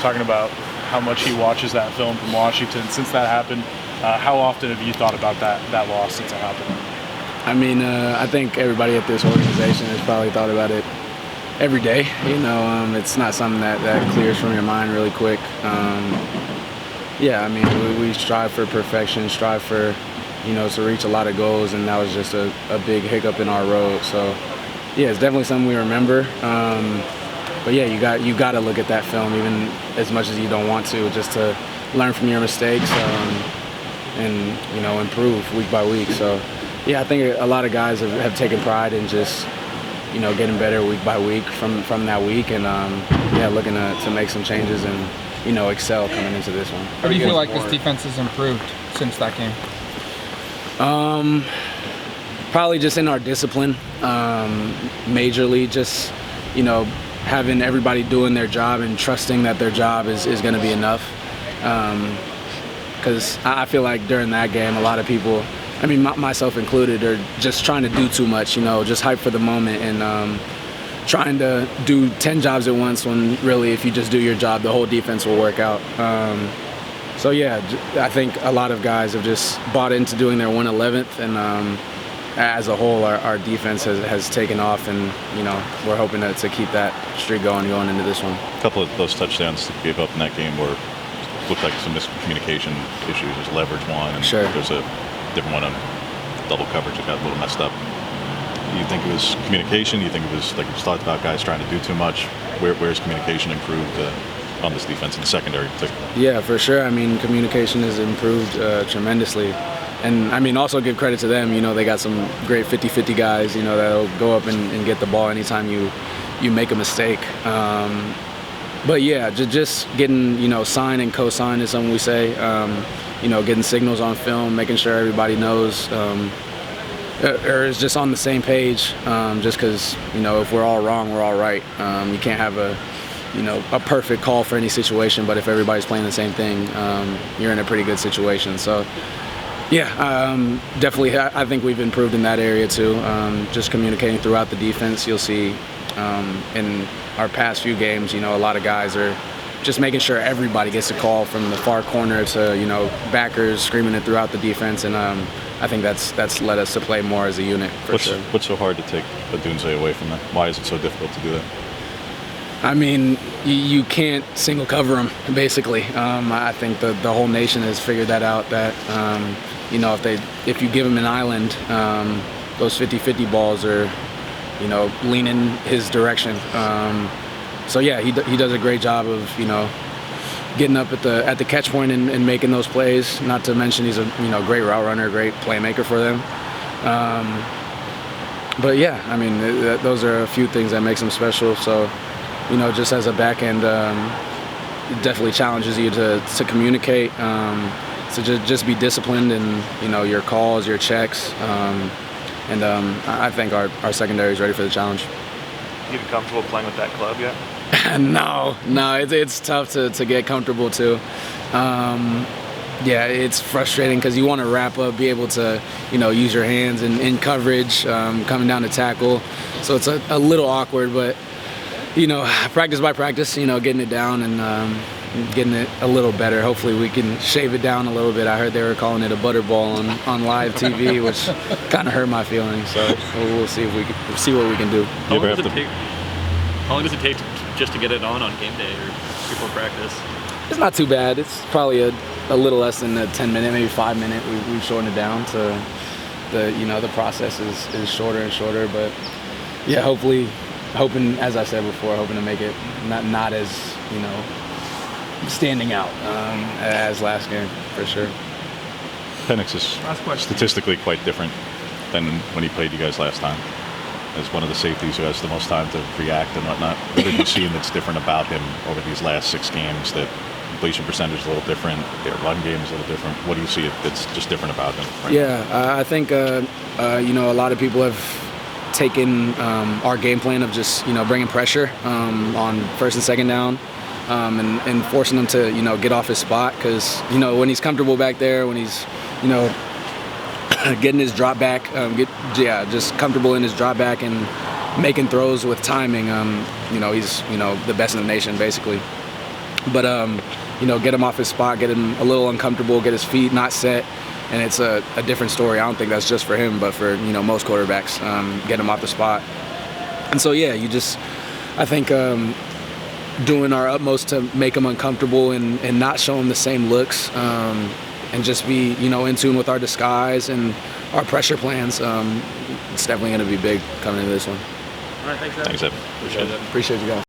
Talking about how much he watches that film from Washington. Since that happened, how often have you thought about that loss since it happened? I mean, I think everybody at this organization has probably thought about it every day. It's not something that clears from your mind really quick. I mean, we strive for perfection, strive for, to reach a lot of goals, and that was just a big hiccup in our road. So, yeah, it's definitely something we remember. But yeah, you got to look at that film, even as much as you don't want to, just to learn from your mistakes and improve week by week. So, yeah, I think a lot of guys have taken pride in just getting better week by week from that week, and looking to make some changes and excel coming into this one. How do you feel like this defense has improved since that game? Probably just in our discipline, majorly, just having everybody doing their job and trusting that their job is going to be enough. Because I feel like during that game, a lot of people, I mean, myself included, are just trying to do too much, just hype for the moment and trying to do 10 jobs at once when really if you just do your job, the whole defense will work out. So, yeah, I think a lot of guys have just bought into doing their 1/11th, and as a whole, our defense has taken off, and, we're hoping to keep that streak going into this one. A couple of those touchdowns that you gave up in that game looked like some miscommunication issues. There's leverage one, and sure. There's a different one on double coverage that got a little messed up. Do you think it was communication? Do you think it was, like you talked about, guys trying to do too much? Where's communication improved on this defense in the secondary in particular? Yeah, for sure. I mean, communication has improved tremendously. And, I mean, also give credit to them. They got some great 50-50 guys, that'll go up and get the ball anytime you make a mistake. But, yeah, just getting, sign and co-sign is something we say. Getting signals on film, making sure everybody knows or is just on the same page, just because, if we're all wrong, we're all right. You can't have a perfect call for any situation, but if everybody's playing the same thing, you're in a pretty good situation. So, yeah, definitely I think we've improved in that area too. Just communicating throughout the defense. You'll see in our past few games, a lot of guys are just making sure everybody gets a call from the far corner to, backers screaming it throughout the defense, and I think that's led us to play more as a unit, for sure. What's so hard to take Odunze away from that? Why is it so difficult to do that? I mean, you can't single cover him, basically. I think the whole nation has figured that out, that, if you give him an island, those 50-50 balls are, leaning his direction. So, yeah, he does a great job of, getting up at the catch point and making those plays. Not to mention he's a great route runner, great playmaker for them. But yeah, I mean those are a few things that makes him special. So, just as a back end, it definitely challenges you to communicate, to just be disciplined in your calls, your checks, and I think our secondary is ready for the challenge. You get comfortable playing with that club yet? No, it's tough to get comfortable too. Yeah, it's frustrating because you want to wrap up, be able to, use your hands in coverage, coming down to tackle. So it's a little awkward, but, practice by practice, getting it down and getting it a little better. Hopefully we can shave it down a little bit. I heard they were calling it a butterball on live TV, which kind of hurt my feelings. So we'll see if we can see what we can do. How long does it take just to get it on game day or before practice? It's not too bad. It's probably a little less than a 10-minute, maybe 5-minute. We've shortened it down to the process is shorter and shorter. But yeah, hoping, as I said before, hoping to make it not as standing out as last game, for sure. Penix is statistically quite different than when he played you guys last time. As one of the safeties who has the most time to react and whatnot. What have you seen that's different about him over these last 6 games? That completion percentage is a little different, their run game is a little different. What do you see that's just different about him? Right now? I think a lot of people have taken our game plan of just bringing pressure on first and second down, and forcing him to get off his spot, because when he's comfortable back there, when he's getting his drop back, just comfortable in his drop back and making throws with timing. He's the best in the nation basically. But you know, get him off his spot, get him a little uncomfortable, get his feet not set, and it's a different story. I don't think that's just for him, but for, you know, most quarterbacks, get him off the spot. And so yeah, I think doing our utmost to make him uncomfortable and not show him the same looks, and just be, you know, in tune with our disguise and our pressure plans. It's definitely going to be big coming into this one. All right, thanks, Evan. Thanks, Evan. Appreciate it. Appreciate you guys.